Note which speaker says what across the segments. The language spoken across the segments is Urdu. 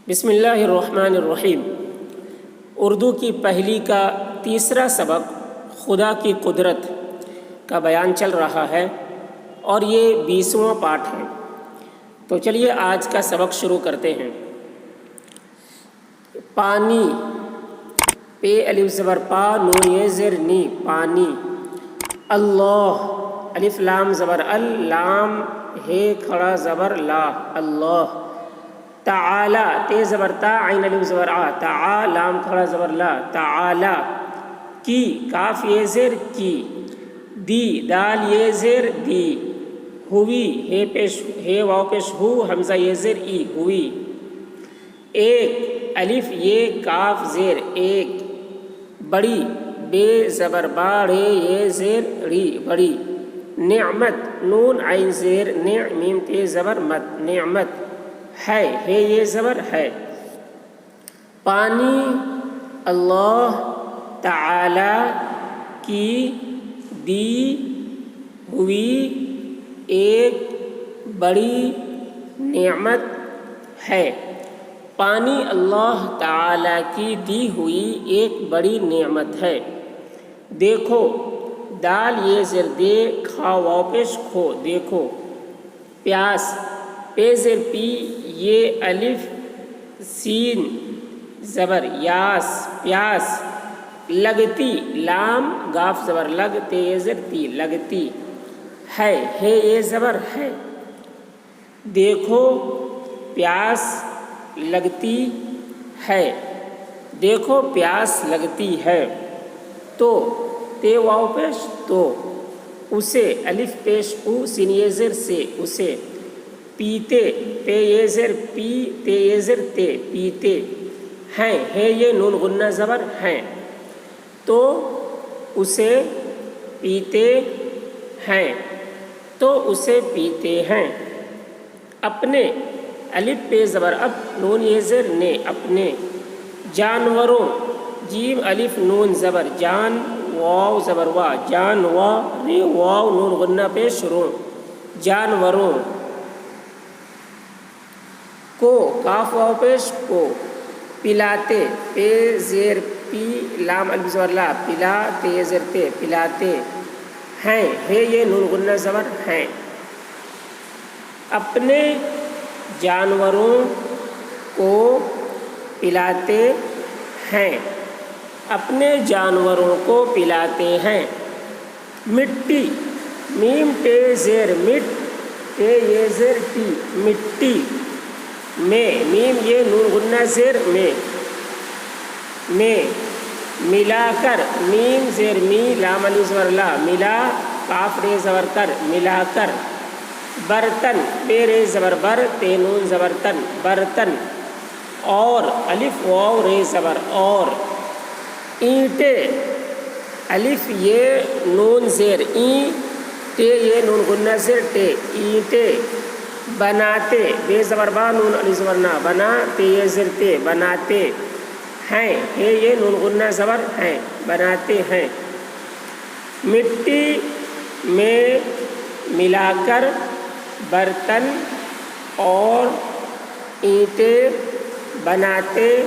Speaker 1: بسم اللہ الرحمن الرحیم۔ اردو کی پہلی کا تیسرا سبق خدا کی قدرت کا بیان چل رہا ہے اور یہ 20واں پارٹ ہے۔ تو چلیے آج کا سبق شروع کرتے ہیں۔ پانی، پے الف زبر پا نون یہ زیر نی، پانی۔ اللہ، الف لام زبر ال، لام ہے کھڑا زبر لا، اللہ۔ تعالی، تے زبر تا عین الف زبر آ، تعا لام کھڑا زبر لا، تعالی۔ کی، کاف یہ زیر کی، دی دال یہ زیر دی، ہوئی ہے پیش ہے واو پیش ہو، حمزہ یہ زیر ای، ہوئی۔ ایک، الف یہ کاف زیر ایک، بڑی، بے زبر با رے یہ زیر ری، بڑی۔ نعمت، نون عین زیر نع، میم تے زبر مت، نعمت۔ ہے یہ زبر ہے۔ پانی، اللہ تعالی کی دی ہوئی ایک بڑی نعمت ہے۔ پانی اللہ تعالی کی دی ہوئی ایک بڑی نعمت ہے۔ دیکھو، دال یہ زیر دے، کھا واو پیش کھو، دیکھو۔ پیاس، پے زیر پی یہ الف سین زبر یاس، پیاس۔ لگتی، لام گاف زبر لگ، تے یہ زیر تی، لگتی۔ ہے یہ زبر ہے۔ دیکھو، پیاس لگتی ہے، دیکھو پیاس لگتی ہے۔ تو، تے واو پیش تو، اسے، الف پیش او سین یہ زیر سے، اسے۔ پیتے، پے یہ زیر پی تے یہ زیر تے، پیتے۔ ہیں، ہے یہ نون غنہ زبر ہیں، تو اسے پیتے ہیں، تو اسے پیتے ہیں۔ اپنے، الف پے زبر اب نون یہ زیر نے، اپنے۔ جانوروں، جیم الف نون زبر جان، واو زبر وا، جان وا رے واو نون غنہ پیش رو، جانوروں۔ کو، کاف واو پیش کو، پلاتے، پے زیر پی لام الف زبر لا، پلا تے یہ زیر تے، پلاتے ہیں، ہے یہ نون غنہ زبر ہیں۔ اپنے جانوروں کو پلاتے ہیں، اپنے جانوروں کو پلاتے ہیں۔ مٹی، میم ٹے زیر مٹ، تے یہ زیر ٹی، مٹی۔ میں، میم یہ نون غنہ زیر میں۔ ملا کر، میم زیر می لام الف زبر لا، ملا کاف رے زبر کر، ملا کر۔ برتن، بے رے زبر بر، تے نون زبر تن، برتن۔ اور، الف واو رے زبر اور۔ اینٹیں، الف یہ نون زیر این، تے یہ نون غنہ زیر ٹے، اینٹیں۔ بناتے، بے زبر با نون الف زبر نا، بنا تے یہ زیر تے، بناتے ہیں، ہے یہ نون غنہ زبر ہیں، بناتے ہیں۔ مٹی میں ملا کر برتن اور اینٹیں بناتے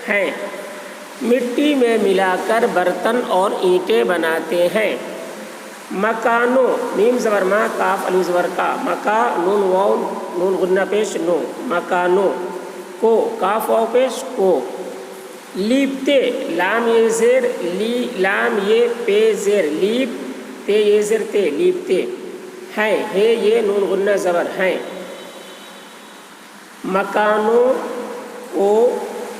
Speaker 1: ہیں، مٹی میں ملا کر برتن اور اینٹیں بناتے ہیں۔ مکانوں، میم زبر ما کاف الف زبر کا، مکا نون واو نون غنہ پیش نو، مکانوں۔ کو، کاف واو پیش کو۔ لیپتے، لام یہ زیر لی، لام یہ پے زیر لیپ، تے یہ زیر تے، لیپتے ہیں، ہے یہ نون غنہ زبر ہیں۔ مکانوں کو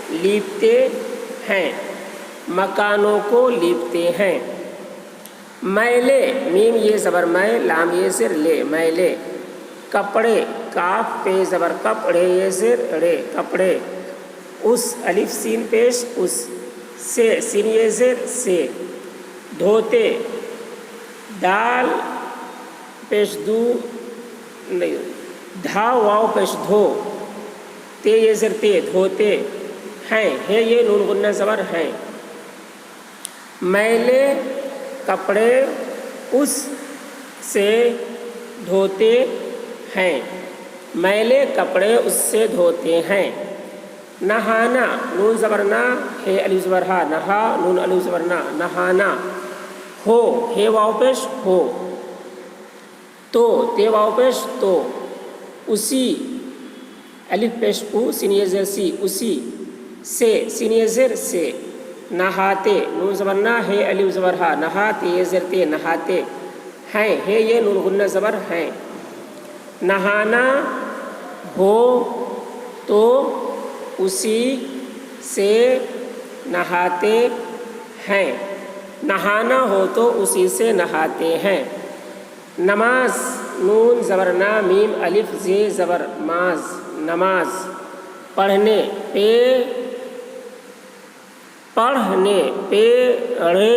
Speaker 1: لیپتے ہیں، مکانوں کو لیپتے ہیں۔ میلے، میم یہ زبر میں لام یہ زیر لے، میلے۔ کپڑے، کاف پے زبر کپڑے یہ زیر رے، کپڑے۔ اس، الف سین پیش اس، سے سین یہ زیر سے۔ دھوتے، دال پیش دو نہیں، دھا واو پیش دھو، تے یہ زیر تے، دھوتے ہیں، ہے یہ نون غنہ زبر ہیں۔ میلے کپڑے اس سے دھوتے ہیں، میلے کپڑے اس سے دھوتے ہیں۔ نہانا نون زبر نا ہے الف زبر ہا نہا نون الف زبر نا نہانا ہو ہے واو پیش ہو تو تے واو پیش تو اسی الف پیش او سین زیر سی اسی سے سین زیر سے نہاتے نون زبر نا ہے الف زبر ہا نہاتے زیر تے نہاتے ہیں ہے یہ نون غنہ زبر ہیں نہانا ہو تو اسی سے نہاتے ہیں نہانا ہو تو اسی سے نہاتے ہیں نماز نون زبر نا میم الف زے زبر ماز نماز پڑھنے پے پڑھنے پیڑے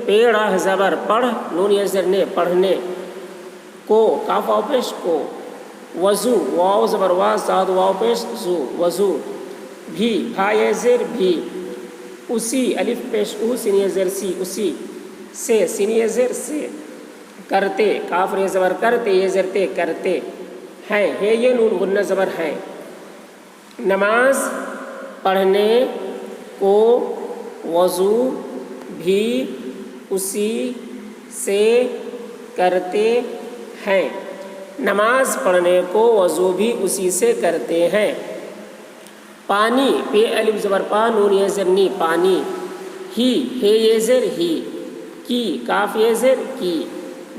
Speaker 1: پیڑا زبر پڑھ نون یہ زر نے پڑھنے کو کاف واو پیش کو وضو واو زبر وا صاد واو پیش زو وضو بھی بھا یہ زر بھی اسی الف پیش او سین یہ زر سی اسی سے سین یہ زر سے کرتے کاف ر زبر کرتے یہ زر تے کرتے ہیں ہے یہ نون غنہ زبر ہیں نماز پڑھنے کو وضو بھی اسی سے کرتے ہیں نماز پڑھنے کو وضو بھی اسی سے کرتے ہیں پانی پے الف زبر پا نون یہ زر نی پانی ہی ہے یہ زر ہی کی کاف یہ زر کی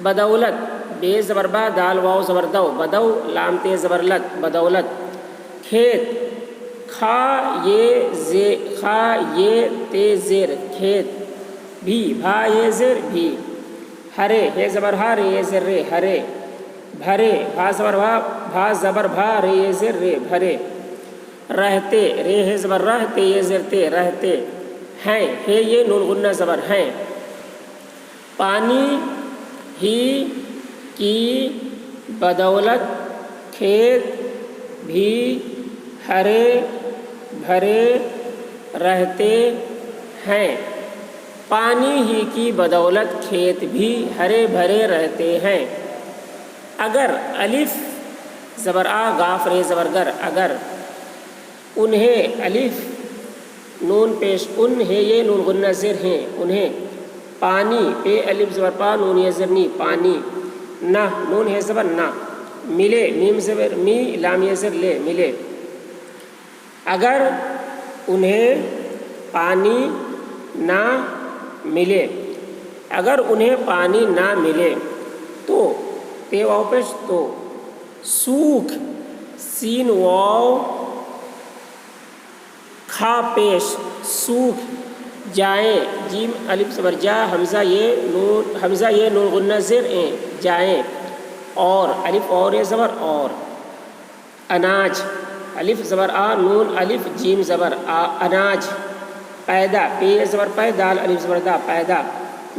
Speaker 1: بدولت بے زبر با دال واو زبر دو بدو لام تے زبر لت بدولت کھیت کھا یہ تے زیر کھیت بھی بھا یہ زر بھی ہرے ہے زبر ہا رے یہ زر رے ہرے بھرے بھا زبر بھا زبر بھا رے یہ زر رے بھرے رہتے رے ہے زبر رہتے یہ زر تے رہتے ہیں ہے یہ نون غنہ زبر ہیں پانی ہی کی بدولت کھیت بھی ہرے بھرے رہتے ہیں پانی ہی کی بدولت کھیت بھی ہرے بھرے رہتے ہیں اگر الف زبر آ غاف رے زبر گر اگر انہیں الف نون پیش ان ہے یہ نون غنہ زر ہیں انہیں پانی پے الف زبر پا نون یہ زر نی پانی نہ نون ہے زبر نہ ملے میم زبر می لام یہ زر لے ملے اگر انہیں پانی نہ ملے اگر انہیں پانی نہ ملے تو تے واو پیش تو سوکھ سین واو کھا پیش سوکھ جائیں جیم الف زبر جا حمزہ یہ نون غنہ زر جائیں اور الف اور یہ زبر اور اناج الف زبر آ نون الف جیم زبر آ اناج پیدا پے زبر پے دال الف زبر دا پیدا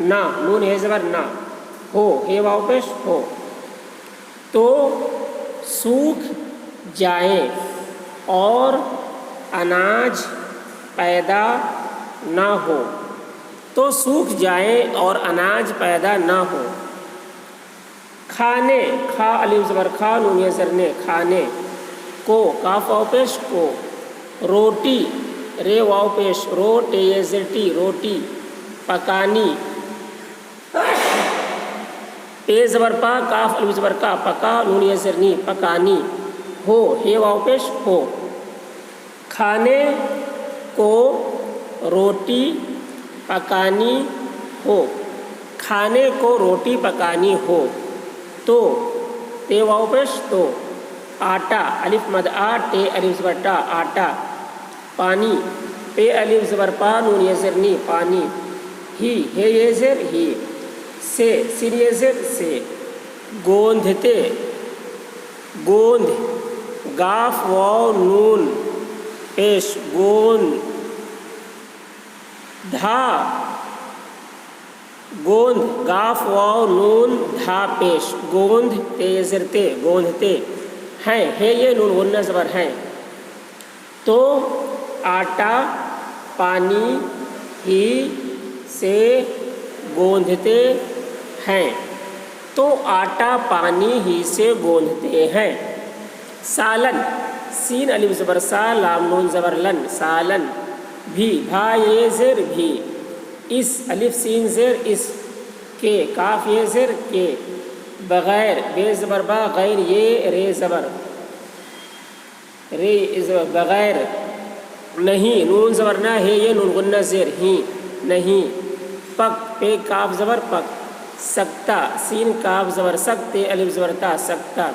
Speaker 1: نہ نون ہے زبر نہ ہو ہے واو پیش ہو تو سوکھ جائیں اور اناج پیدا نہ ہو تو سوکھ جائیں اور اناج پیدا نہ ہو کھانے کھا الف زبر کھا نون یہ زر نے کھانے کو کاف واو پیش کو روٹی رے واو پیش رو ٹے یہ زر ٹی روٹی پکانی پے زبر پا کاف الف زبر کا پکا نون یہ زر نی پکانی ہو ہے واو پیش ہو کھانے کو روٹی پکانی ہو کھانے کو روٹی پکانی ہو تو تے واو پیش تو آٹا الف مد آ ٹے الف زبر ٹا آٹا پانی پے الف زبر پا نون یہ زر نی پانی ہی ہے یہ زر ہی سے سین یہ زر سے گوندھتے گوندھ گاف واو نون پیش گوند دھا گوند گاف واو نون دھا پیش گوند تے یہ زر تے گوندھتے ہیں ہے یہ نون غنہ زبر ہیں تو آٹا پانی ہی سے گوندھتے ہیں تو آٹا پانی ہی سے گوندھتے ہیں سالن سین الف زبر سا لام نون زبر لن سالن بھی بھا یہ زیر بھی اس الف سین زیر اس کے کاف یہ زیر کے بغیر بے زبر با غیر یہ رے زبر رے بغیر نہیں نون زبر نہ ہے یہ نون غنہ زیر ہی نہیں پک پے کاف زبر پک سکتا سین کاف زبر سکتے الف زبر تا سکتا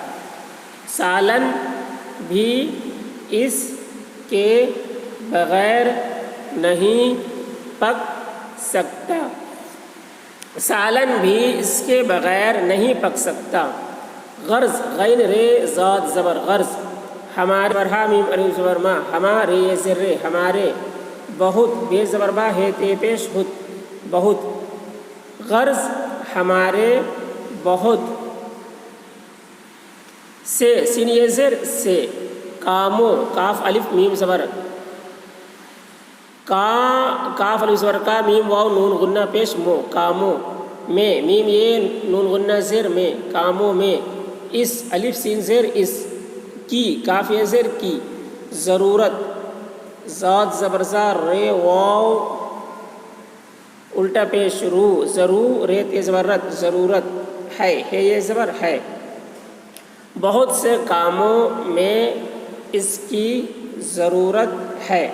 Speaker 1: سالن بھی اس کے بغیر نہیں پک سکتا سالن بھی اس کے بغیر نہیں پک سکتا غرض غین رے ذات زبر غرض ہمارے برہا میم الف زبر ما ہمارے یہ زر رے ہمارے بہت بے زبر با ہے تے پیش ہت بہت غرض ہمارے بہت سے سین یہ زر سے کاموں کاف الف میم زبر کاف الف زبر کا میم واو نون غنہ پیش مو کاموں میں میم یہ نون غنہ زیر میں کاموں میں اس الف سین زیر اس کی کاف یہ زیر کی ضرورت ذات زبر زا رے واو الٹا پیش رو ضرور ریت یہ زبر رت ضرورت ہے یہ زبر ہے بہت سے کاموں میں اس کی ضرورت ہے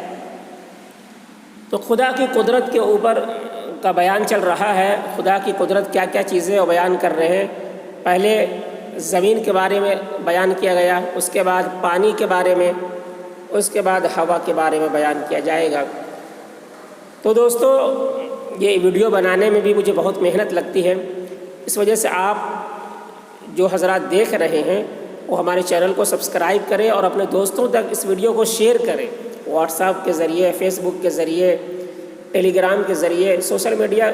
Speaker 1: تو خدا کی قدرت کے اوپر کا بیان چل رہا ہے خدا کی قدرت کیا کیا چیزیں وہ بیان کر رہے ہیں پہلے زمین کے بارے میں بیان کیا گیا اس کے بعد پانی کے بارے میں اس کے بعد ہوا کے بارے میں بیان کیا جائے گا تو دوستو یہ ویڈیو بنانے میں بھی مجھے بہت محنت لگتی ہے اس وجہ سے آپ جو حضرات دیکھ رہے ہیں وہ ہمارے چینل کو سبسکرائب کریں اور اپنے دوستوں تک اس ویڈیو کو شیئر کریں واٹس ایپ کے ذریعے فیس بک کے ذریعے ٹیلی گرام کے ذریعے سوشل میڈیا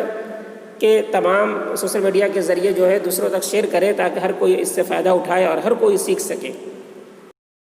Speaker 1: کے ذریعے جو ہے دوسروں تک شیئر کریں تاکہ ہر کوئی اس سے فائدہ اٹھائے اور ہر کوئی سیکھ سکے